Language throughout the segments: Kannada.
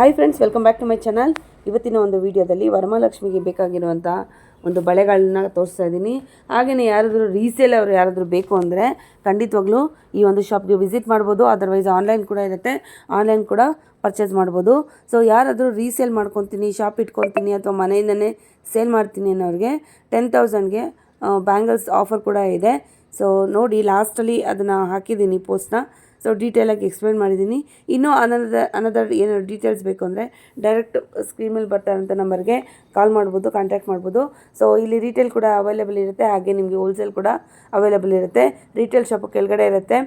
Hi friends, welcome back to my channel. ಇವತ್ತಿನ ಒಂದು ವಿಡಿಯೋದಲ್ಲಿ ವರಮಹಾಲಕ್ಷ್ಮಿಗೆ ಬೇಕಾಗಿರುವಂಥ ಒಂದು ಬಳೆಗಳನ್ನ ತೋರಿಸ್ತಾ ಇದ್ದೀನಿ. ಹಾಗೆಯೇ ಯಾರಾದರೂ ರೀಸೇಲ್ ಅವರು ಯಾರಾದರೂ ಬೇಕು ಅಂದರೆ ಖಂಡಿತವಾಗ್ಲೂ ಈ ಒಂದು ಶಾಪ್ಗೆ ವಿಸಿಟ್ ಮಾಡ್ಬೋದು. ಅದರ್ವೈಸ್ ಆನ್ಲೈನ್ ಕೂಡ ಇರುತ್ತೆ, ಆನ್ಲೈನ್ ಕೂಡ ಪರ್ಚೇಸ್ ಮಾಡ್ಬೋದು. ಸೊ ಯಾರಾದರೂ ರೀಸೇಲ್ ಮಾಡ್ಕೊತೀನಿ, ಶಾಪ್ ಇಟ್ಕೊತೀನಿ ಅಥವಾ ಮನೆಯಿಂದನೇ ಸೇಲ್ ಮಾಡ್ತೀನಿ ಅನ್ನೋರಿಗೆ 10,000ಗೆ ಬ್ಯಾಂಗಲ್ಸ್ ಆಫರ್ ಕೂಡ ಇದೆ. ಸೊ ನೋಡಿ, ಲಾಸ್ಟಲ್ಲಿ ಅದನ್ನು ಹಾಕಿದ್ದೀನಿ ಪೋಸ್ಟ್ನ. ಸೊ ಡೀಟೇಲಾಗಿ ಎಕ್ಸ್ಪ್ಲೇನ್ ಮಾಡಿದ್ದೀನಿ. ಇನ್ನೂ ಅನದರ್ ಏನು ಡೀಟೇಲ್ಸ್ ಬೇಕು ಅಂದರೆ ಡೈರೆಕ್ಟ್ ಸ್ಕ್ರೀನ್ ಮೇಲೆ ಬರ್ತಾ ಇರೋಂಥ ನಂಬರ್ಗೆ ಕಾಲ್ ಮಾಡ್ಬೋದು, ಕಾಂಟ್ಯಾಕ್ಟ್ ಮಾಡ್ಬೋದು. ಸೊ ಇಲ್ಲಿ ರೀಟೇಲ್ ಕೂಡ ಅವೈಲೇಬಲ್ ಇರುತ್ತೆ, ಹಾಗೆ ನಿಮಗೆ ಹೋಲ್ಸೇಲ್ ಕೂಡ ಅವೈಲೇಬಲ್ ಇರುತ್ತೆ. ರೀಟೇಲ್ ಶಾಪು ಕೆಳಗಡೆ ಇರುತ್ತೆ,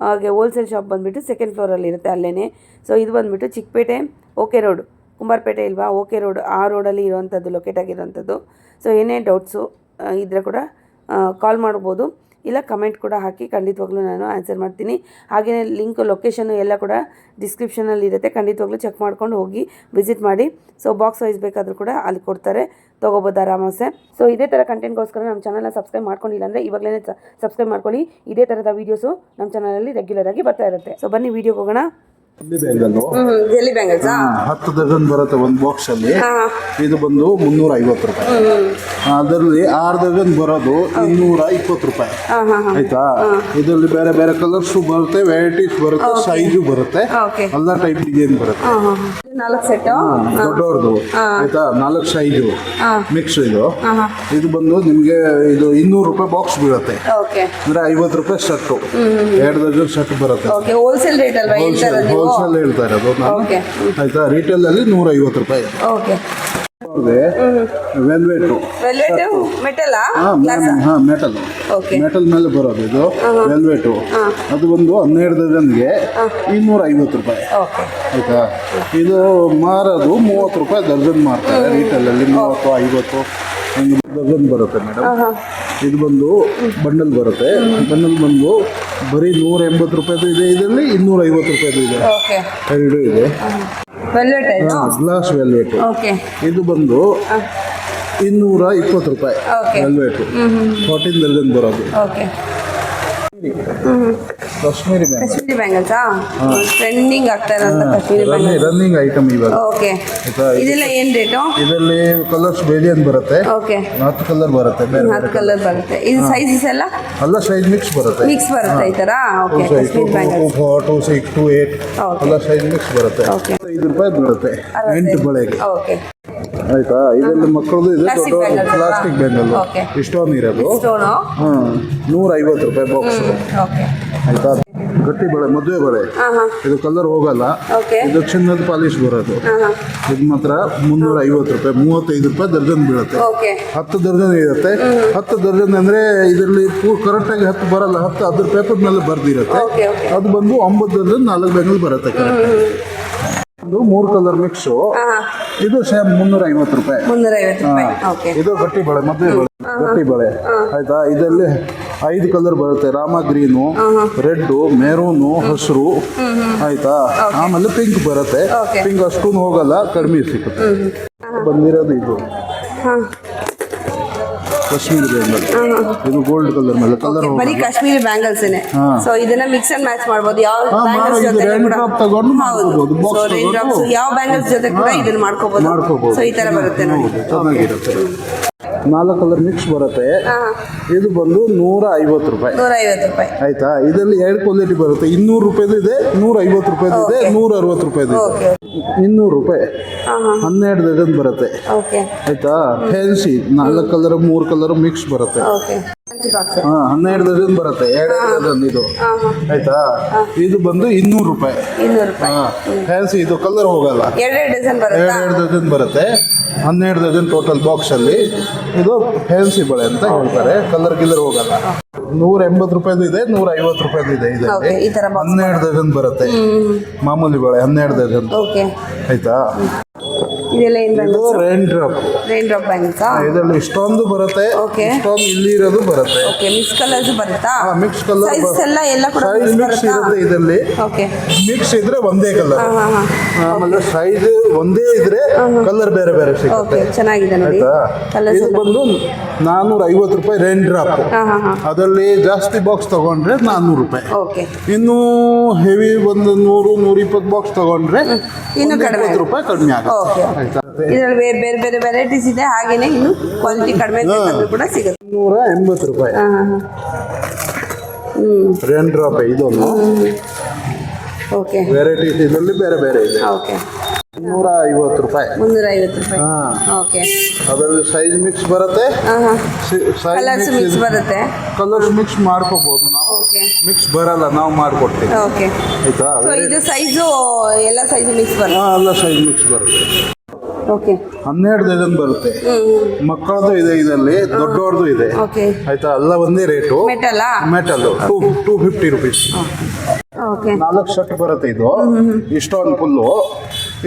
ಹಾಗೆ ಹೋಲ್ಸೇಲ್ ಶಾಪ್ ಬಂದುಬಿಟ್ಟು ಸೆಕೆಂಡ್ ಫ್ಲೋರಲ್ಲಿ ಇರುತ್ತೆ ಅಲ್ಲೇ. ಸೊ ಇದು ಬಂದುಬಿಟ್ಟು ಚಿಕ್ಕಪೇಟೆ ಓಕೆ ರೋಡ್, ಕುಂಬಾರಪೇಟೆ ಇಲ್ವಾ, ಓಕೆ ರೋಡ್, ಆ ರೋಡಲ್ಲಿ ಇರುವಂಥದ್ದು, ಲೊಕೇಟ್ ಆಗಿರೋವಂಥದ್ದು. ಸೊ ಏನೇ ಡೌಟ್ಸು ಇದ್ದರೆ ಕೂಡ ಕಾಲ್ ಮಾಡ್ಬೋದು, ಇಲ್ಲ ಕಮೆಂಟ್ ಕೂಡ ಹಾಕಿ, ಖಂಡಿತವಾಗ್ಲೂ ನಾನು ಆನ್ಸರ್ ಮಾಡ್ತೀನಿ. ಹಾಗೆಯೇ ಲಿಂಕ್ ಲೊಕೇಶನ್ನು ಎಲ್ಲ ಕೂಡ ಡಿಸ್ಕ್ರಿಪ್ಷನಲ್ಲಿ ಇರುತ್ತೆ, ಖಂಡಿತವಾಗ್ಲೂ ಚೆಕ್ ಮಾಡ್ಕೊಂಡು ಹೋಗಿ ವಿಸಿಟ್ ಮಾಡಿ. ಸೊ ಬಾಕ್ಸ್ ವೈಸ್ ಬೇಕಾದರೂ ಕೂಡ ಅಲ್ಲಿ ಕೊಡ್ತಾರೆ, ತೊಗೋಬೋದು ಆರಾಮಸೆ. ಸೊ ಇದೇ ಥರ ಕಂಟೆಂಟ್ಗೋಸ್ಕರ ನಮ್ಮ ಚಾನಲ್ನ ಸಬ್ಸ್ಕ್ರೈಬ್ ಮಾಡ್ಕೊಂಡಿಲ್ಲ ಅಂದರೆ ಇವಾಗಲೇ ಸಬ್ಸ್ಕ್ರೈಬ್ ಮಾಡ್ಕೊಳ್ಳಿ. ಇದೇ ಥರದ ವೀಡಿಯೋಸು ನಮ್ಮ ಚಾನಲಲ್ಲಿ ರೆಗ್ಯುಲರ್ ಆಗಿ ಬರ್ತಾ ಇರುತ್ತೆ. ಸೊ ಬನ್ನಿ ವಿಡಿಯೋಗೆ ಹೋಗೋಣ. ಜೆಲ್ಲಿ ಬ್ಯಾಂಗಲ್ಸ್ 10 ಡಜನ್ ಬರುತ್ತೆ ಒಂದು ಬಾಕ್ಸ್ ಅಲ್ಲಿ. ಇದು ಬಂದು 350 ರೂಪಾಯಿ. ಅದರಲ್ಲಿ 6 ಡಜನ್ ಬರೋದು 220 ರೂಪಾಯಿ. ಆಯ್ತಾ? ಇದರಲ್ಲಿ ಬೇರೆ ಬೇರೆ ಕಲರ್ಸ್ ಬರುತ್ತೆ, ವೆರೈಟೀಸ್ ಬರುತ್ತೆ, ಸೈಜು ಬರುತ್ತೆ, ಎಲ್ಲ ಟೈಪ್ ಡಿಸೈನ್ ಬರುತ್ತೆ. 4 ಸೆಟ್ ದೊಡ್ಡವ್ರದ್ದು ಆಯ್ತಾ, 4 ಸೈಜು ಮಿಕ್ಸ್. ಇದು ಬಂದು ನಿಮಗೆ ಇದು 200 ರೂಪಾಯಿ ಬಾಕ್ಸ್ ಬೀಳುತ್ತೆ, ಅಂದ್ರೆ 50 ರೂಪಾಯಿ ಶರ್ಟು, 2 ಡಜನ್ ಶರ್ಟ್ ಬರುತ್ತೆ. ಹೋಲ್ಸೇಲ್ ರೇಟ್ ಅಲ್ವಾ? ಹೋಲ್ಸೇಲ್ ಹೇಳ್ತಾ ಇರೋದು ನಾನು. ಆಯ್ತಾ? ರಿಟೇಲ್ ಅಲ್ಲಿ 150 ರೂಪಾಯಿ. ಮೆಟಲ್ ಮೇಲೆ ಬರೋದು ಇದು ವೆಲ್ವೆಟ್. ಅದು ಒಂದು 12 ಡಜನ್ಗೆ 250 ರೂಪಾಯಿ. ಆಯ್ತಾ? ಇದು ಮಾರೋದು 30 ರೂಪಾಯಿ ಡಜನ್ ಮಾರ್ತಾರೆ ರಿಟೇಲ್ ಅಲ್ಲಿ. 30-50 ಡಜನ್ ಬರುತ್ತೆ ಮೇಡಮ್. ಇದು ಬಂದು ಬಂಡಲ್ ಬರುತ್ತೆ. ಬಂಡಲ್ ಬಂದು ಬರೀ 180 ರೂಪಾಯಿದು ಇದೆ, ಇದರಲ್ಲಿ 250 ರೂಪಾಯಿದು ಇದೆ, ಎರಡು ಇದೆ. Glass velvet. ಇದು ಬಂದು 220 ರೂಪಾಯಿ ವೆಲ್ವೆಟ್, 14 ಡಜನ್ ಬರೋದು. ಕಾಶ್ಮೀರಿ ಬ್ಯಾಂಗಲ್ಸ್ ಟ್ರೆಂಡಿಂಗ್ ಆಗ್ತಾ ಇರೋಂಥ ಕಾಶ್ಮೀರಿ ಬ್ಯಾಂಗಲ್ಸ್, ರನ್ನಿಂಗ್ ಐಟಮ್ ಇವಾಗ. ಇದೆಲ್ಲ ಏನು ರೇಟು? ಇದರಲ್ಲಿ ಕಲರ್ಸ್ ಬೇಲಿಯನ್ ಬರುತ್ತೆ, 10 ಕಲರ್ ಬರುತ್ತೆ, 10 ಕಲರ್ ಬರುತ್ತೆ. ಇದು ಸೈಜಸ್ ಎಲ್ಲ ಸೈಜ್ ಮಿಕ್ಸ್ ಬರುತ್ತೆ, ಈ ಥರ. ಓಕೆ, ಕಾಶ್ಮೀರಿ ಬ್ಯಾಂಗಲ್ಸ್ 2, 6, 2, 8 ಎಲ್ಲ ಸೈಜ್ ಮಿಕ್ಸ್ ಬರುತ್ತೆ. 5 ರೂಪಾಯಿ ಬರುತ್ತೆ 8 ಬಳೆಗೆ. ಆಯ್ತಾ? ಇದರಲ್ಲಿ ಮಕ್ಕಳದು ಇದೆ, ದೊಡ್ಡ ಪ್ಲಾಸ್ಟಿಕ್ ಬ್ಯಾಂಗಲ್ ಇಷ್ಟೊಂದು ಇರೋದು 150 ರೂಪಾಯಿ ಬಾಕ್ಸ್. ಆಯ್ತಾ? ಗಟ್ಟಿ ಬಳೆ, ಮದುವೆ ಬಳೆ, ಇದು ಕಲರ್ ಹೋಗಲ್ಲ, ಇದು ಚಿನ್ನದ ಪಾಲಿಶ್ ಬರೋದು. ಇದು ಮಾತ್ರ 350 ರೂಪಾಯಿ, 35 ರೂಪಾಯಿ ದರ್ಜನ್ ಬೀಳುತ್ತೆ. 10 ದರ್ಜನ್ ಇರುತ್ತೆ. 10 ದರ್ಜನ್ ಅಂದ್ರೆ ಇದರಲ್ಲಿ ಕರೆಕ್ಟ್ ಆಗಿ 10 ಬರಲ್ಲ, 10 ಅದ್ರ ಪೇಪರ್ ಮೇಲೆ ಬರ್ದಿರುತ್ತೆ. ಅದು ಬಂದು 9 ದರ್ಜನ್ 4 ಬ್ಯಾಂಗಲ್ ಬರುತ್ತೆ. ಇದು 3 ಕಲರ್ ಮಿಕ್ಸು. ಇದು ಸೇಮ್ 350 ರೂಪಾಯಿ. ಇದು ಗಟ್ಟಿ ಬಳೆ, ಮದುವೆ ಬಳೆ, ಗಟ್ಟಿ ಬಳೆ. ಆಯ್ತಾ? ಇದರಲ್ಲಿ 5 ಕಲರ್ ಬರುತ್ತೆ, ರಾಮ ಗ್ರೀನು, ರೆಡ್, ಮೆರೂನು, ಹಸಿರು. ಆಯ್ತಾ? ಆಮೇಲೆ ಪಿಂಕ್ ಬರುತ್ತೆ. ಪಿಂಕ್ ಅಷ್ಟೊಂದು ಹೋಗಲ್ಲ, ಕಡಿಮೆ ಸಿಗುತ್ತೆ. ಬಂದಿರೋದು ಇದು ಕಾಶ್ಮೀರಿ ಬ್ಯಾಂಗಲ್. ಇದು ಗೋಲ್ಡ್ ಕಲರ್ ಮೇಲೆ ಕಲರ್ ಬರೀ ಕಾಶ್ಮೀರಿ ಬ್ಯಾಂಗಲ್ಸ್. ಸೊ ಇದನ್ನ ಮಿಕ್ಸ್ ಅಂಡ್ ಮ್ಯಾಚ್ ಮಾಡಬಹುದು. ಯಾವ ಬ್ಯಾಂಗಲ್ಸ್ ಜೊತೆ ಯಾವ ಬ್ಯಾಂಗಲ್ಸ್ ಜೊತೆ ಕೂಡ ಇದನ್ನ ಮಾಡ್ಕೋಬಹುದು. ಸೊ ಈ ತರ ಬರುತ್ತೆ ನೋಡಿ, ಚೆನ್ನಾಗಿರುತ್ತೆ. 4 ಕಲರ್ ಮಿಕ್ಸ್ ಬರುತ್ತೆ. ಇದು ಬಂದು 150 ರೂಪಾಯಿ. ಆಯ್ತಾ? ಇದರಲ್ಲಿ 2 ಕ್ವಾಲಿಟಿ ಬರುತ್ತೆ, 200 ರೂಪಾಯಿದು ಇದೆ, 150 ರೂಪಾಯಿದು ಇದೆ, 160 ರೂಪಾಯಿದು ಇದೆ. 200 ರೂಪಾಯಿ 12 ಡಜನ್ ಬರುತ್ತೆ. ಆಯ್ತಾ? ಫ್ಯಾನ್ಸಿ 4 ಕಲರ್ 3 ಕಲರ್ ಮಿಕ್ಸ್ ಬರುತ್ತೆ. 12 ಡಜನ್ ಬರುತ್ತೆ, 2 ಡಜನ್ ಇದು. ಆಯ್ತಾ? ಇದು ಬಂದು 200 ರೂಪಾಯಿ. ಫ್ಯಾನ್ಸಿ ಇದು ಕಲರ್ ಹೋಗಲ್ಲ, 2 ಡಜನ್ ಬರುತ್ತೆ, 12 ಡಜನ್ ಟೋಟಲ್ ಬಾಕ್ಸ್ ಅಲ್ಲಿ. ಇದು ಫ್ಯಾನ್ಸಿ ಬಳೆ ಅಂತ ಹೇಳ್ತಾರೆ, ಕಲರ್ ಗಿಲ್ಲರ್ ಹೋಗಲ್ಲ. 180 ರೂಪಾಯಿದು ಇದೆ, 150 ರೂಪಾಯಿದು ಇದೆ. ಇದರಲ್ಲಿ 12 ಡಜನ್ ಬರುತ್ತೆ, ಮಾಮೂಲಿ ಬಳೆ 12 ಡಜನ್. ಆಯ್ತಾ? ಇದೆಲ್ಲ ಏನು ಇದು ರೈನ್ ಡ್ರಾಪ್. ರೈನ್ ಡ್ರಾಪ್ ಬ್ಯಾಂಗಲ್ಸಾ? ಇದರಲ್ಲಿ ಇಷ್ಟೊಂದು ಬರುತ್ತೆ, Okay. ಇಷ್ಟೊಂದು ಇಲ್ಲಿ ಇರೋದು ಬರುತ್ತೆ. ಓಕೆ, ಮಿಕ್ಸ್ ಕಲರ್ಸ್ ಬರುತ್ತಾ? ಮಿಕ್ಸ್ ಕಲರ್ ಸೈಜ್ ಎಲ್ಲ ಕೂಡ ಸೈಜ್ mix ಮಿಕ್ಸ್ ಬರುತ್ತಾ? ಇರುತ್ತೆ ಇದರಲ್ಲಿ. ಓಕೆ, ಮಿಕ್ಸ್ ಇದ್ರೆ ಒಂದೇ ಕಲರ್, ಹಾಂ ಹಾಂ ಆಮೇಲೆ ಸೈಜ್ ಒಂದೇ ಇದ್ರೆ ಕಲರ್ ಬೇರೆ ಬೇರೆ ಓಕೆ, ಸಿಗುತ್ತೆ. ಚೆನ್ನಾಗಿದೆ ನೋಡಿ ಆಯ್ತಾ? ಕಲರ್ಸ್. ಇದು ಬಂದು 450 ರೂಪಾಯಿ ರೈನ್ ಡ್ರಾಪ್. ಹಾಂ ಹಾಂ ಹಾಂ ಅದರಲ್ಲಿ ಜಾಸ್ತಿ ಬಾಕ್ಸ್ ತಗೊಂಡ್ರೆ 400 ರೂಪಾಯಿ. ಓಕೆ, ಇನ್ನು ಹೆವಿ ಒಂದು 100-120 ಬಾಕ್ಸ್ ತಗೊಂಡ್ರೆ ಇನ್ನು ಕಡಿಮೆ 20 ರೂಪಾಯಿ ಕಡಿಮೆ ಆಗುತ್ತೆ. ಓಕೆ, ಆಯ್ತಾ? ಇದರಲ್ಲಿ ಬೇರೆ ಬೇರೆ ಬೇರೆ ವೆರೈಟೀಸ್ ಇದೆ. ಹಾಗೇನೆ ಇನ್ನು ಕ್ವಾಲಿಟಿ ಕಡಿಮೆ ಬೇಕಾದ್ರೂ ಕೂಡ ಸಿಗುತ್ತೆ. 180 ರೂಪಾಯಿ ಹಾಂ ಹಾಂ ಹಾಂ ರೈನ್ ಡ್ರಾಪ್. ಇದೊಂದು ಓಕೆ ವೆರೈಟೀಸ್ ಇದರಲ್ಲಿ ಬೇರೆ ಬೇರೆ ಇದೆ. ಓಕೆ, 350 ರೂಪಾಯಿ. 350 ರೂಪಾಯಿ. ಹಾಂ, ಓಕೆ, ಅದರಲ್ಲಿ ಸೈಜ್ ಮಿಕ್ಸ್ ಬರುತ್ತೆ, ಹಾಂ ಹಾಂ ಸೈಜ್ ಕಲರ್ಸ್ ಮಿಕ್ಸ್ ಬರುತ್ತೆ. ಕಲರ್ಸ್ ಮಿಕ್ಸ್ ಮಾಡ್ಕೋಬಹುದು ನಾವು. ಓಕೆ ಮಿಕ್ಸ್ ಬರಲ್ಲ, ನಾವು ಮಾಡ್ಕೊಡ್ತೀವಿ. ಓಕೆ, ಆಯ್ತಾ? ಸೊ ಇದು ಸೈಜು ಎಲ್ಲ ಸೈಜು ಮಿಕ್ಸ್ ಬರುತ್ತೆ. ಎಲ್ಲ ಸೈಜ್ ಮಿಕ್ಸ್ ಬರುತ್ತೆ. ಓಕೆ, 12 ಡಜನ್ ಬರುತ್ತೆ. ಮಕ್ಕಳದು ಇದೆ, ಇದರಲ್ಲಿ ದೊಡ್ಡವ್ರದ್ದು ಇದೆ. ಓಕೆ, ಆಯ್ತಾ? ಎಲ್ಲ ಒಂದೇ ರೇಟು. ಮೆಟಲಾ? Metal 250 rupees. ಓಕೆ 4 ಶರ್ಟ್ ಬರುತ್ತೆ ಇದು. ಇಷ್ಟೊಂದು ಫುಲ್ಲು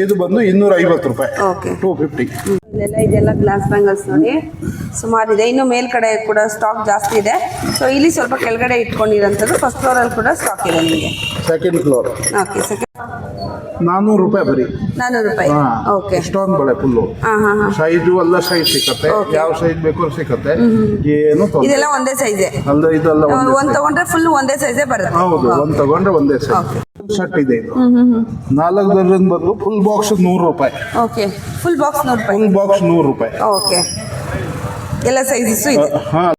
ಇದು ಬಂದು 250 ರೂಪಾಯಿ. ಓಕೆ, 250. ಇದೆಲ್ಲ ಗ್ಲಾಸ್ ಬ್ಯಾಂಗಲ್ಸ್ ನೋಡಿ ಸುಮಾರಿದೆ. ಇನ್ನು ಮೇಲ್ಗಡೆ ಕೂಡ ಸ್ಟಾಕ್ ಜಾಸ್ತಿ ಇದೆ. ಸೊ ಇಲ್ಲಿ ಸ್ವಲ್ಪ ಕೆಳಗಡೆ ಇಟ್ಕೊಂಡಿರೋಂಥದ್ದು. ಫಸ್ಟ್ ಫ್ಲೋರಲ್ಲಿ ಕೂಡ ಸ್ಟಾಕ್ ಇದೆ ನಿಮಗೆ. Second floor. ಓಕೆ, ಸೆಕೆಂಡ್ 400 ರೂಪಾಯಿ ಬರೀ. 400 ರೂಪಾಯಿ. ಓಕೆ, ಇಷ್ಟೊಂದು ಬಳೆ ಫುಲ್ಲು. ಹಾಂ ಹಾಂ ಹಾಂ ಸೈಜು ಎಲ್ಲ ಸೈಜ್ ಸಿಕ್ಕತ್ತೆ. Okay. ಯಾವ ಸೈಜ್ ಬೇಕು ಸಿಕ್ಕತ್ತೆ. ಏನು ತೊಂದ್ರೆ ಇದೆಲ್ಲ ಒಂದೇ ಸೈಜೇ? ಅಲ್ಲ, ಇದೆಲ್ಲ ಒಂದು ತಗೊಂಡ್ರೆ ಫುಲ್ ಒಂದೇ ಸೈಜೇ ಬರುತ್ತೆ. ಹೌದು, ಒಂದು ತಗೊಂಡ್ರೆ ಒಂದೇ ಸೈಜ್. ಓಕೆ, ಶರ್ಟ್ ಇದೆ ಇದು. 4 ಡಜನ್ ಬಂದು ಫುಲ್ ಬಾಕ್ಸ್ 100 ರೂಪಾಯಿ. ಓಕೆ, ಫುಲ್ ಬಾಕ್ಸ್ 100 ರೂಪಾಯಿ. ಫುಲ್ ಬಾಕ್ಸ್ 100 ರೂಪಾಯಿ. ಓಕೆ, ಎಲ್ಲ ಸೈಜಸ್ಸು ಇದೆ. ಹಾಂ,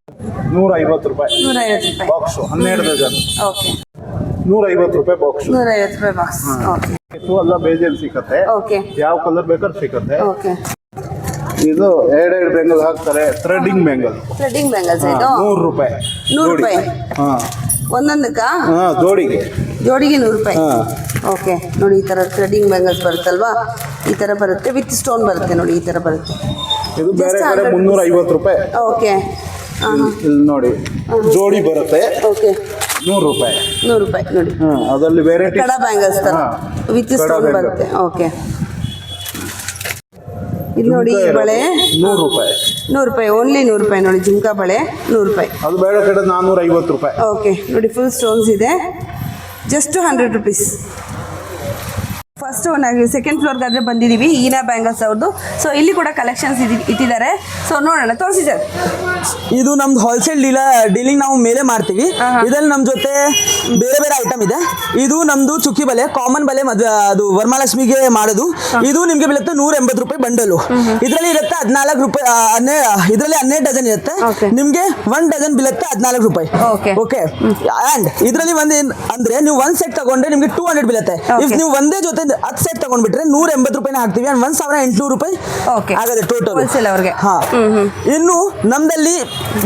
150 ರೂಪಾಯಿ 150 ರೂಪಾಯಿ ಬಾಕ್ಸು. 12 ಡಜನ್ ಓಕೆ, 150 ರೂಪಾಯಿ ಬಾಕ್ಸ್. 150 ರೂಪಾಯಿ ಬಾಕ್ಸ್. ಓಕೆ ಎಲ್ಲ ಬೇಜಲ್ ಸಿಕ್ಕತ್ತೆ. ಓಕೆ ಯಾವ ಕಲರ್ ಬೇಕಾದ್ರೆ ಸಿಕ್ಕತ್ತೆ. ಓಕೆ, ಇದು ಎರಡೆರಡು ಬೆಂಗಲ್ ಹಾಕ್ತಾರೆ. ಥ್ರೆಡಿಂಗ್ ಬೆಂಗಲ್ ಥ್ರೆಡ್ಡಿಂಗ್ ಬ್ಯಾಂಗಲ್ಸ್ ಇದು 100 ರೂಪಾಯಿ. 100 ರೂಪಾಯಿ ಹಾಂ ಒಂದೊಂದಕ್ಕಾ? ಹಾಂ, ಜೋಡಿಗೆ ಜೋಡಿಗೆ 100 ರೂಪಾಯಿ. ಹಾಂ. ಓಕೆ, ನೋಡಿ ಈ ಥರ ಥ್ರೆಡ್ಡಿಂಗ್ ಬ್ಯಾಂಗಲ್ಸ್ ಬರುತ್ತಲ್ವಾ, ಈ ಥರ ಬರುತ್ತೆ. ವಿತ್ ಸ್ಟೋನ್ ಬರುತ್ತೆ ನೋಡಿ, ಈ ಥರ ಬರುತ್ತೆ. ಇದು ಬೇರೆ Just ಕಡೆ 100 350 ರೂಪಾಯಿ. ಓಕೆ, ಹಾಂ ಹಾಂ ಇಲ್ಲಿ ನೋಡಿ ಜೋಡಿ ಬರುತ್ತೆ ಓಕೆ, 100 ರೂಪಾಯಿ. 100 ರೂಪಾಯಿ ನೋಡಿ. ಹಾಂ, ಅದರಲ್ಲಿ ವೆರೈಟಿ ಕಡ ಬ್ಯಾಂಗಲ್ಸ್ ಥರ ವಿತ್ ಕಡ ಸ್ಟೋನ್ bangle. ಬರುತ್ತೆ. ಓಕೆ, ಇದು ನೋಡಿ ಈ ಬಳೆ 100 ರೂಪಾಯಿ. 100 ರೂಪಾಯಿ, ಓನ್ಲಿ 100 ರೂಪಾಯಿ ನೋಡಿ. ಜುಮ್ಕಾ ಬಳೆ 100 ರೂಪಾಯಿ. ಅದು ಬೇರೆ ಕಡೆ 450 ರೂಪಾಯಿ. ಓಕೆ, ನೋಡಿ ಫುಲ್ ಸ್ಟೋನ್ಸ್ ಇದೆ. Just 100 rupees. ಫಸ್ಟ್ ಸೆಕೆಂಡ್ ಫ್ಲೋರ್ಗಾದ್ರೆ ಬಂದಿದ್ದೀವಿ. ಈನಾ ಬ್ಯಾಂಗಲ್ಸ್ ಅವ್ರದ್ದು. ಸೊ ಇಲ್ಲಿ ಕೂಡ ಕಲೆಕ್ಷನ್ಸ್ ಇಟ್ಟಿದ್ದಾರೆ. ಸೊ ನೋಡೋಣ, ತೋರಿಸಿ ಸರ್. ಇದು ನಮ್ದು ಹೋಲ್ಸೇಲ್ ಡೀಲಿಂಗ್ ನಾವು ಮೇಲೆ ಮಾಡ್ತೀವಿ. ಇದ್ರಲ್ಲಿ ನಮ್ಮ ಜೊತೆ ಬೇರೆ ಬೇರೆ ಐಟಮ್ ಇದೆ. ಇದು ನಮ್ದು ಚುಕ್ಕಿ ಬಲೆ, ಕಾಮನ್ ಬಲೆ, ಮದುವೆ ಅದು ವರಮಹಾಲಕ್ಷ್ಮಿಗೆ ಮಾಡೋದು. ಇದು ನಿಮ್ಗೆ ಬೀಳುತ್ತೆ 180 ರೂಪಾಯಿ ಬಂಡಲು. ಇದರಲ್ಲಿ ಇರುತ್ತೆ 14 ರೂಪಾಯಿ. ಇದರಲ್ಲಿ 12 ಡಜನ್ ಇರುತ್ತೆ. ನಿಮ್ಗೆ 1 ಡಜನ್ ಬೀಳುತ್ತೆ 14 ರೂಪಾಯಿ. ಓಕೆ, ಅಂಡ್ ಇದರಲ್ಲಿ ಒಂದು ಅಂದ್ರೆ ನೀವು 1 ಸೆಟ್ ತಗೊಂಡ್ರೆ ನಿಮ್ಗೆ 200 ಬೀಳುತ್ತೆ. ಇಫ್ ನೀವು ಒಂದೇ ಜೊತೆ 10 ಸೆಟ್ ತಗೊಂಡ್ಬಿಟ್ರೆ 180 ರೂಪಾಯಿನ ಹಾಕ್ತೀವಿ. ಅಂಡ್ 1800 ರೂಪಾಯಿ ಆಗದೆ ಟೋಟಲ್ ಹೋಲ್ಸೇಲ್ ಅವ್ರಿಗೆ. ಹಾ, ಇನ್ನು ನಮ್ದಲ್ಲಿ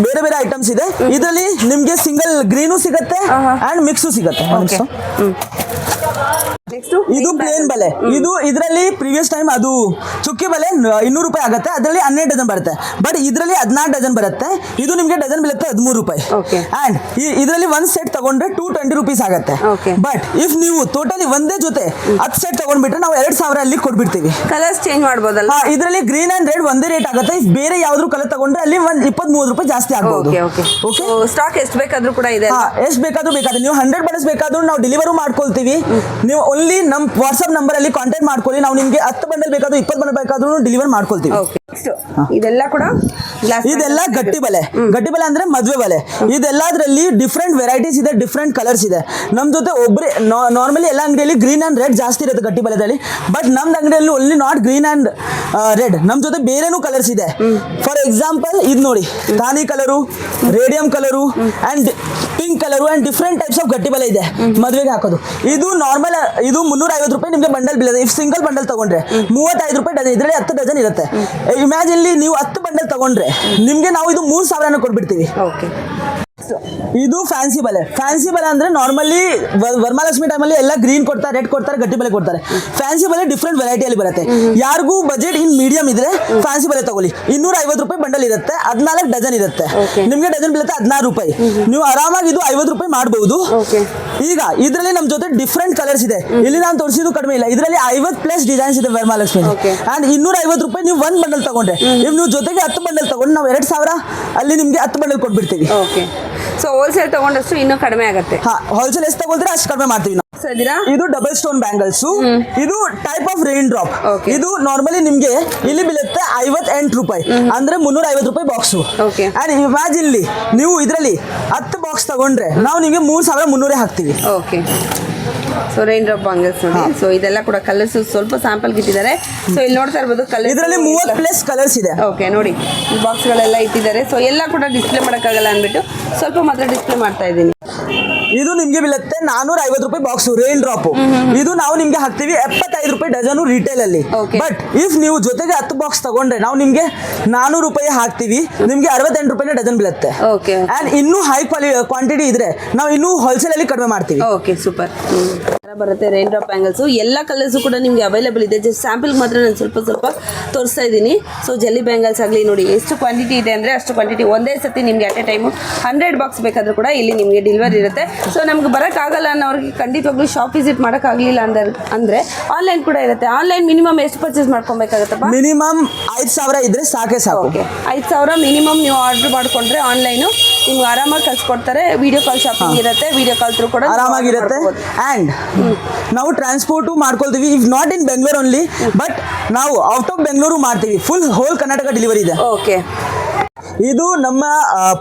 ಬೇರೆ ಬೇರೆ ಐಟಮ್ಸ್ ಇದೆ. ಇದರಲ್ಲಿ ನಿಮ್ಗೆ ಸಿಂಗಲ್ ಗ್ರೀನು ಸಿಗತ್ತೆ ಅಂಡ್ ಮಿಕ್ಸು ಸಿಗತ್ತೆ. ಇದು ಪ್ಲೇನ್ ಬಲೆ. ಇದು ಇದರಲ್ಲಿ ಪ್ರೀವಿಯಸ್ ಟೈಮ್ ಅದು ಚುಕ್ಕಿ ಬಲೆ 200 ರೂಪಾಯಿ ಆಗುತ್ತೆ. ಅದರಲ್ಲಿ 12 ಡಜನ್ ಬರುತ್ತೆ. ಬಟ್ ಇದರಲ್ಲಿ 14 ಡಜನ್ ಬರುತ್ತೆ. ಇದು ನಿಮ್ಗೆ ಡಜನ್ ಬೀಳುತ್ತೆ 13 ರೂಪಾಯಿ. ಅಂಡ್ ಇದರಲ್ಲಿ 1 ಸೆಟ್ ತಗೊಂಡ್ರೆ 220 ರುಪೀಸ್ ಆಗುತ್ತೆ. ಬಟ್ ಇಫ್ ನೀವು ಟೋಟಲಿ ಒಂದೇ ಜೊತೆ 10 ಸೆಟ್ ತಗೊಂಡ್ಬಿಟ್ರೆ ನಾವು 2000 ಅಲ್ಲಿ ಕೊಟ್ಬಿಡ್ತೀವಿ. ಕಲರ್ಸ್ ಚೇಂಜ್ ಮಾಡ್ಬೋದಲ್ಲ? ಇದರಲ್ಲಿ ಗ್ರೀನ್ ಅಂಡ್ ರೆಡ್ ಒಂದೇ ರೇಟ್ ಆಗುತ್ತೆ. ಇಫ್ ಬೇರೆ ಯಾವ್ದು ಕಲರ್ ತಗೊಂಡ್ರೆ ಅಲ್ಲಿ 20-30 ರೂಪಾಯಿ ಜಾಸ್ತಿ ಆಗ್ಬೋದು. ಓಕೆ, ಸ್ಟಾಕ್ ಎಷ್ಟು ಬೇಕಾದ್ರೂ ಕೂಡ ಇದೆ. ಎಷ್ಟು ಬೇಕಾದ್ರೂ ನೀವು 100 ಬಡಸ್ ಬೇಕಾದ್ರೂ ನಾವು ಡೆಲಿವರಿ ಮಾಡ್ಕೊಳ್ತೀವಿ. ನೀವು ಓನ್ಲಿ ನಮ್ಮ ವಾಟ್ಸ್ಆಪ್ ನಂಬರ್ ಅಲ್ಲಿ ಕಾಂಟ್ಯಾಕ್ಟ್ ಮಾಡ್ಕೊಳ್ಳಿ. ನಾವು ನಿಮ್ಗೆ 10 ಬಂಡಲ್ ಬೇಕಾದ್ರೂ 20 ಬಂಡಲ್ ಬೇಕಾದ್ರೂ ಡೆಲಿವರ್ ಮಾಡ್ಕೊಳ್ತೀವಿ. ಇದೆಲ್ಲ ಕೂಡ ಇದೆಲ್ಲ ಗಟ್ಟಿ ಬಲೆ. ಗಟ್ಟಿ ಬಲೆ ಅಂದ್ರೆ ಮದುವೆ ಬಲೆ. ಇದೆಲ್ಲದ್ರಲ್ಲಿ ಡಿಫ್ರೆಂಟ್ ವೆರೈಟೀಸ್ ಇದೆ, ಡಿಫ್ರೆಂಟ್ ಕಲರ್ಸ್ ಇದೆ. ನಮ್ಮ ಜೊತೆ ಒಬ್ಬರೇ ನಾರ್ಮಲಿ ಎಲ್ಲ ಅಂಗಡಿಯಲ್ಲಿ ಗ್ರೀನ್ ಅಂಡ್ ರೆಡ್ ಜಾಸ್ತಿ ಇರುತ್ತೆ ಗಟ್ಟಿ ಬಲೆದಲ್ಲಿ. ಬಟ್ ನಮ್ದು ಅಂಗಡಿಯಲ್ಲಿ only not green and red. ನಮ್ಮ ಜೊತೆ ಬೇರೆನೂ ಕಲರ್ಸ್ ಇದೆ. ಫಾರ್ ಎಕ್ಸಾಂಪಲ್ ಇದು ನೋಡಿ, ಧಾನಿ colour, radium colour and pink colour and different types of ಗಟ್ಟಿ ಬಲೆ ಇದೆ ಮದುವೆಗೆ ಹಾಕೋದು. ಇದು ನಾರ್ಮಲ್, ಇದು 350 ರೂಪಾಯಿ ನಿಮಗೆ ಬಂಡಲ್ ಬೀಳುತ್ತೆ. ಇಫ್ ಸಿಂಗಲ್ ಬಂಡಲ್ ತಗೊಂಡ್ರೆ 35 ರೂಪಾಯಿ ಡಜನ್. ಇದರಲ್ಲಿ 10 ಡಜನ್ ಇರುತ್ತೆ. ಇಮ್ಯಾಜಿನ್ಲಿ ನೀವು 10 ಬಂಡಲ್ ತಗೊಂಡ್ರೆ ನಿಮಗೆ ನಾವು ಇದು 3000 ಕೊಟ್ಬಿಡ್ತೀವಿ. ಇದು ಫ್ಯಾನ್ಸಿ ಬಲೆ. ಫ್ಯಾನ್ಸಿ ಬಲೆ ಅಂದ್ರೆ ನಾರ್ಮಲಿ ವರಮಹಾಲಕ್ಷ್ಮಿ ಟೈಮಲ್ಲಿ ಎಲ್ಲ ಗ್ರೀನ್ ಕೊಡ್ತಾರೆ, ರೆಡ್ ಕೊಡ್ತಾರೆ, ಗಟ್ಟಿ ಬಲೆ ಕೊಡ್ತಾರೆ. ಫ್ಯಾನ್ಸಿ ಬಲೆ ಡಿಫ್ರೆಂಟ್ ವೆರೈಟಿಯಲ್ಲಿ ಬರುತ್ತೆ. ಯಾರಿಗೂ ಬಜೆಟ್ ಇನ್ ಮೀಡಿಯಂ ಇದ್ರೆ ಫ್ಯಾನ್ಸಿ ಬಲೆ ತಗೊಳ್ಳಿ. 250 ರೂಪಾಯಿ ಬಂಡಲ್ ಇರುತ್ತೆ, 14 ಡಜನ್ ಇರುತ್ತೆ. ನಿಮ್ಗೆ ಡಜನ್ ಬೀಳುತ್ತೆ 16 ರೂಪಾಯಿ. ನೀವು ಆರಾಮಾಗಿ ಇದು 50 ರೂಪಾಯಿ ಮಾಡಬಹುದು. ಈಗ ಇದರಲ್ಲಿ ನಮ್ ಜೊತೆ ಡಿಫ್ರೆಂಟ್ ಕಲರ್ಸ್ ಇದೆ. ಇಲ್ಲಿ ನಾನು ತೋರಿಸಿದ್ದು ಕಡಿಮೆ ಇಲ್ಲ, ಇದರಲ್ಲಿ 50+ ಡಿಸೈನ್ಸ್ ಇದೆ ವರಮಹಾಲಕ್ಷ್ಮಿ. ಅಂಡ್ 250 ರೂಪಾಯಿ ನೀವು 1 ಬಂಡಲ್ ತಗೊಂಡ್ರೆ, ನೀವು ಜೊತೆಗೆ 10 ಬಂಡಲ್ ತಗೊಂಡು ನಾವು 2000 ಅಲ್ಲಿ ನಿಮ್ಗೆ 10 ಬಂಡಲ್ ಕೊಟ್ಬಿಡ್ತೀವಿ. ಸೊ ಹೋಲ್ಸೇಲ್ ತಗೊಂಡಷ್ಟು ಇನ್ನೂ ಕಡಿಮೆ ಆಗುತ್ತೆ. ಹೋಲ್ಸೇಲ್ ಎಷ್ಟು ತಗೊಳ್ತಾರೆ ಅಷ್ಟು ಕಡಿಮೆ ಮಾಡ್ತೀವಿ ನಾವು. ಇದು ಡಬಲ್ ಸ್ಟೋನ್ ಬ್ಯಾಂಗಲ್ಸ್. ಇದು ಟೈಪ್ ಆಫ್ ರೈನ್ ಡ್ರಾಪ್. ಇದು ನಾರ್ಮಲಿ ನಿಮ್ಗೆ ಇಲ್ಲಿ ಬೀಳುತ್ತೆ 58 ರೂಪಾಯಿ, ಅಂದ್ರೆ 350 ರೂಪಾಯಿ ಬಾಕ್ಸ್. ಅಂಡ್ ಇಮ್ಯಾಜಿನ್ ನೀವು ಇದರಲ್ಲಿ 10 ಬಾಕ್ಸ್ ತಗೊಂಡ್ರೆ ನಾವು ನಿಮ್ಗೆ 3300 ಹಾಕ್ತೀವಿ. ಸೊ ರೈನ್ ಡ್ರಾಪ್ ಬ್ಯಾಂಗಲ್ಸ್ ನೋಡಿ. ಸೊ ಇದೆಲ್ಲ ಕೂಡ ಕಲರ್ಸ್ ಸ್ವಲ್ಪ ಸ್ಯಾಂಪಲ್ ಇಟ್ಟಿದ್ದಾರೆ. ಸೊ ಇಲ್ಲಿ ನೋಡ್ತಾ ಇರ್ಬೋದು ಕಲರ್, ಇದರಲ್ಲಿ 30+ ಕಲರ್ಸ್ ಇದೆ. ನೋಡಿ ಈ ಬಾಕ್ಸ್ ಗಳೆಲ್ಲ ಇಟ್ಟಿದ್ದಾರೆ. ಸೊ ಎಲ್ಲ ಕೂಡ ಡಿಸ್ಪ್ಲೇ ಮಾಡೋಕ್ಕಾಗಲ್ಲ ಅಂದ್ಬಿಟ್ಟು ಸ್ವಲ್ಪ ಮಾತ್ರ ಡಿಸ್ಪ್ಲೇ ಮಾಡ್ತಾ ಇದ್ದೀನಿ. ಇದು ನಿಮ್ಗೆ ಬೀಳುತ್ತೆ 450 ರೂಪಾಯಿ ಬಾಕ್ಸ್ ರೈನ್ ಡ್ರಾಪ್. ಇದು ನಾವು ನಿಮ್ಗೆ ಹಾಕ್ತೀವಿ 75 ರೂಪಾಯಿ ಡಜನ್ ರಿಟೇಲ್ ಅಲ್ಲಿ. ಬಟ್ ಇಫ್ ನೀವು ಜೊತೆಗೆ 10 ಬಾಕ್ಸ್ ತಗೊಂಡ್ರೆ ನಾವು ನಿಮ್ಗೆ 400 ರೂಪಾಯಿ ಹಾಕ್ತೀವಿ, ನಿಮ್ಗೆ 68 ರೂಪಾಯಿ ಡಜನ್ ಬೀಳುತ್ತೆ. ಅಂಡ್ ಇನ್ನೂ ಹೈ ಕ್ವಾಂಟಿಟಿ ಇದ್ರೆ ನಾವು ಇನ್ನೂ ಹೋಲ್ಸೇಲ್ ಅಲ್ಲಿ ಕಡಿಮೆ ಮಾಡ್ತೀವಿ. ಸೂಪರ್ ಬರುತ್ತೆ ರೈನ್ ಡ್ರಾಪ್ ಬ್ಯಾಂಗಲ್ಸ್. ಎಲ್ಲ ಕಲರ್ಸ್ ಕೂಡ ನಿಮ್ಗೆ ಅವೈಲೇಬಲ್ ಇದೆ. ಜಸ್ಟ್ ಸ್ಯಾಂಪಲ್ ಮಾತ್ರ ನಾನು ಸ್ವಲ್ಪ ತೋರಿಸ್ತಾ ಇದ್ದೀನಿ. ಸೊ ಜೆಲ್ಲಿ ಬ್ಯಾಂಗಲ್ಸ್ ಆಗಲಿ ನೋಡಿ ಎಷ್ಟು ಕ್ವಾಂಟಿಟಿ ಇದೆ ಅಂದರೆ ಅಷ್ಟು ಕ್ವಾಂಟಿಟಿ. ಒಂದೇ ಸತಿ ನಿಮಗೆ ಅಟ್ ಎ ಟೈಮು 100 ಬಾಕ್ಸ್ ಬೇಕಾದರೂ ಕೂಡ ಇಲ್ಲಿ ನಿಮಗೆ ಡೆಲಿವರಿ ಇರುತ್ತೆ. ಸೊ ನಮ್ಗೆ ಬರೋಕ್ಕಾಗಲ್ಲ ಅನ್ನೋರಿಗೆ ಖಂಡಿತವಾಗ್ಲೂ ಶಾಪ್ ವಿಸಿಟ್ ಮಾಡೋಕ್ಕಾಗಲಿಲ್ಲ ಅಂದರೆ ಆನ್ಲೈನ್ ಕೂಡ ಇರುತ್ತೆ. ಆನ್ಲೈನ್ ಮಿನಿಮಮ್ ಎಷ್ಟು ಪರ್ಚೇಸ್ ಮಾಡ್ಕೊಬೇಕಾಗುತ್ತಪ್ಪ? ಮಿನಿಮಮ್ 5000 ಇದ್ರೆ ಸಾಕು. 5000 ಮಿನಿಮಮ್ ನೀವು ಆರ್ಡರ್ ಮಾಡಿಕೊಂಡ್ರೆ ಆನ್ಲೈನು ನಿಮ್ಗೆ ಆರಾಮಾಗಿ ಕಳ್ಸಿಕೊಡ್ತಾರೆ. ವಿಡಿಯೋ ಕಾಲ್ ಶಾಪಿಂಗ್ ಇರುತ್ತೆ, ವಿಡಿಯೋ ಕಾಲ್ ಥ್ರೂ ಕೂಡ ಆರಾಮಾಗಿರುತ್ತೆ. ಆ್ಯಂಡ್ ನಾವು ಟ್ರಾನ್ಸ್ಪೋರ್ಟು ಮಾಡ್ಕೊಳ್ತೀವಿ. If not in Bengaluru only, but ನಾವು ಔಟ್ ಆಫ್ ಬೆಂಗಳೂರು ಮಾಡ್ತೀವಿ. ಫುಲ್ ಹೋಲ್ ಕರ್ನಾಟಕ ಡೆಲಿವರಿ ಇದೆ. ಇದು ನಮ್ಮ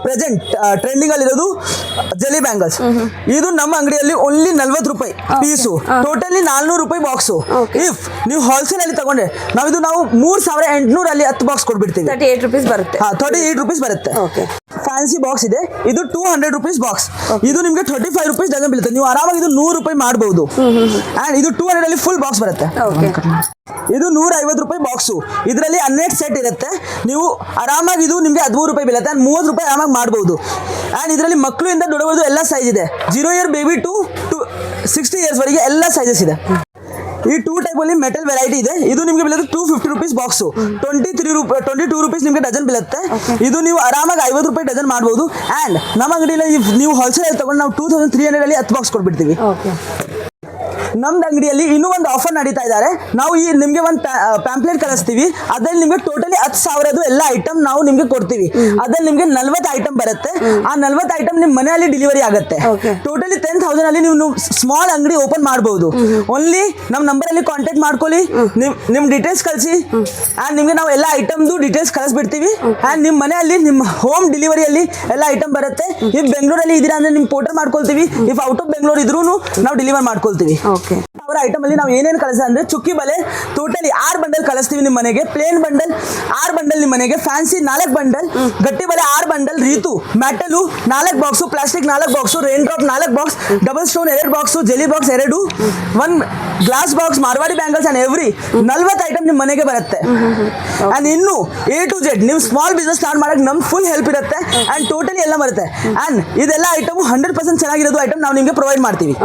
ಪ್ರೆಸೆಂಟ್ ಟ್ರೆಂಡಿಂಗ್ ಅಲ್ಲಿ ಇರೋದು ಜೆಲಿ ಬ್ಯಾಂಗಲ್ಸ್. ಇದು ನಮ್ಮ ಅಂಗಡಿಯಲ್ಲಿ ಓನ್ಲಿ 40 ರೂಪಾಯಿ ಪೀಸು, ಟೋಟಲಿ 400 ರೂಪಾಯಿ ಬಾಕ್ಸು. ಇಫ್ ನೀವು ಹೋಲ್ಸೇಲ್ ಅಲ್ಲಿ ತಗೊಂಡ್ರೆ ನಾವು 3800 ಅಲ್ಲಿ 10 ಬಾಕ್ಸ್ ಕೊಟ್ಬಿಡ್ತೀವಿ. 38 ರೂಪೀಸ್ ಬರುತ್ತೆ. 38 ರೂಪೀಸ್ ಬರುತ್ತೆ. ಫ್ಯಾನ್ಸಿ ಬಾಕ್ಸ್ ಇದೆ, ಇದು 200 ರೂಪೀಸ್ ಬಾಕ್ಸ್. ಇದು ನಿಮ್ಗೆ 35 ರೂಪೀಸ್ ಡಜನ್ ಬೀಳುತ್ತೆ. ನೀವು ಆರಾಮಾಗಿ ಇದು 100 ರೂಪಾಯಿ ಮಾಡಬಹುದು. ಅಂಡ್ ಇದು 200 ಅಲ್ಲಿ ಫುಲ್ ಬಾಕ್ಸ್ ಬರುತ್ತೆ. ಇದು 150 ರೂಪಾಯಿ ಬಾಕ್ಸು. ಇದರಲ್ಲಿ 12 ಸೆಟ್ ಇರುತ್ತೆ. ನೀವು ಆರಾಮಾಗಿ ಇದು ನಿಮ್ಗೆ 13 ರೂಪಾಯಿ ಬೀಳುತ್ತೆ. ಅಂಡ್ 30 ರೂಪಾಯಿ ಆರಾಮಾಗಿ ಮಾಡಬಹುದು. ಅಂಡ್ ಇದರಲ್ಲಿ ಮಕ್ಕಳಿಂದ ದೊಡ್ಡವರದು ಎಲ್ಲ ಸೈಜ್ ಇದೆ. 0 ಇಯರ್ ಬೇಬಿ ಟು 60 ಇಯರ್ಸ್ ವರೆಗೆ ಎಲ್ಲ ಸೈಜಸ್ ಇದೆ. ಈ 2 ಟೈಪ್ ಅಲ್ಲಿ ಮೆಟಲ್ ವೆರೈಟಿ ಇದೆ. ಇದು ನಿಮಗೆ ಬೀಳುತ್ತೆ 250 ರೂಪೀಸ್ ಬಾಕ್ಸು. 22 ರೂಪೀಸ್ ನಿಮಗೆ ಡಜನ್ ಬೀಳುತ್ತೆ. ಇದು ನೀವು ಆರಾಮಾಗಿ 50 ರೂಪಾಯಿ ಡಜನ್ ಮಾಡಬಹುದು. ಅಂಡ್ ನಮ್ಮ ಅಂಗಡಿಯಲ್ಲಿ ನೀವು ಹೋಲ್ಸೇಲ್ ಅಲ್ಲಿ ತಗೊಂಡು ನಾವು 2300 ಅಲ್ಲಿ 10 ಬಾಕ್ಸ್ ಕೊಟ್ಬಿಡ್ತೀವಿ. ನಮ್ದು ಅಂಗಡಿಯಲ್ಲಿ ಇನ್ನೂ ಒಂದು ಆಫರ್ ನಡೀತಾ ಇದ್ದಾರೆ. ನಾವು ಈ ನಿಮಗೆ ಒಂದು ಪ್ಯಾಂಪ್ಲೆಟ್ ಕಳಿಸ್ತೀವಿ. ಅದ್ರಲ್ಲಿ ನಿಮಗೆ ಟೋಟಲಿ 10,000 ಎಲ್ಲ ಐಟಮ್ ನಾವು ನಿಮಗೆ ಕೊಡ್ತೀವಿ. ಅದ್ರಲ್ಲಿ ನಿಮಗೆ 40 ಐಟಮ್ ಬರುತ್ತೆ. ಆ 40 ಐಟಮ್ ನಿಮ್ಮ ಮನೆಯಲ್ಲಿ ಡೆಲಿವರಿ ಆಗುತ್ತೆ. ಟೋಟಲಿ 10,000 ಅಲ್ಲಿ ನೀವು ಸ್ಮಾಲ್ ಅಂಗಡಿ ಓಪನ್ ಮಾಡಬಹುದು. ಓನ್ಲಿ ನಮ್ಮ ನಂಬರ್ ಅಲ್ಲಿ ಕಾಂಟ್ಯಾಕ್ಟ್ ಮಾಡ್ಕೊಳ್ಳಿ, ನಿಮ್ಮ ಡೀಟೇಲ್ಸ್ ಕಳಿಸಿ. ಅಂಡ್ ನಿಮಗೆ ನಾವು ಎಲ್ಲ ಐಟಮ್ದು ಡೀಟೇಲ್ಸ್ ಕಳಿಸ್ಬಿಡ್ತೀವಿ. ಅಂಡ್ ನಿಮ್ಮ ಮನೆಯಲ್ಲಿ ನಿಮ್ಮ ಹೋಮ್ ಡೆಲಿವರಿಯಲ್ಲಿ ಎಲ್ಲ ಐಟಮ್ ಬರುತ್ತೆ. ಇಫ್ ಬೆಂಗಳೂರಲ್ಲಿ ಇದೀರಾ ಅಂದ್ರೆ ನಿಮ್ಗೆ ಪೋರ್ಟರ್ ಮಾಡ್ಕೊಳ್ತೀವಿ. ಇಫ್ ಔಟ್ ಆಫ್ ಬೆಂಗಳೂರು ಇದ್ರೂ ನಾವು ಡೆಲಿವರ್ ಮಾಡ್ಕೊಳ್ತೀವಿ. ಅವರ ಐಟಮ್ ಅಲ್ಲಿ ನಾವು ಏನೇನು ಕಳಿಸ ಅಂದ್ರೆ ಚುಕ್ಕಿ ಬಲೆ ಟೋಟಲಿ 6 ಬಂಡಲ್ ಕಳಿಸ್ತೀವಿ ನಿಮ್ಮ ಮನೆಗೆ. ಪ್ಲೇನ್ ಬಂಡಲ್ 6 ಬಂಡಲ್ ನಿಮ್ಮ ಮನೆಗೆ. ಫ್ಯಾನ್ಸಿ 4 ಬಂಡಲ್, ಗಟ್ಟಿ ಬಲೆ 6 ಬಂಡಲ್, ರೀತು metal 4 box, plastic 4 box, rain drop 4 box, double stone 2 box, jelly box 2, 1 glass box, Marwari bangles and every 40 item ನಿಮ್ಮ ಮನೆಗೆ ಬರುತ್ತೆ. ಅಂಡ್ ಇನ್ನು A to Z ನೀವು ಸ್ಮಾಲ್ ಬಿಸ್ನೆಸ್ ಸ್ಟಾರ್ಟ್ ಮಾಡಕ್ಕೆ ನಮ್ಗೆ ಫುಲ್ ಹೆಲ್ಪ್ ಇರುತ್ತೆ. ಅಂಡ್ ಟೋಟಲಿ ಎಲ್ಲ ಬರುತ್ತೆ. ಅಂಡ್ ಇದೆಲ್ಲ ಐಟಮ್ 100% ಚೆನ್ನಾಗಿರೋದು ಐಟಮ್ ನಾವು ನಿಮಗೆ ಪ್ರೊವೈಡ್ ಮಾಡ್ತೀವಿ.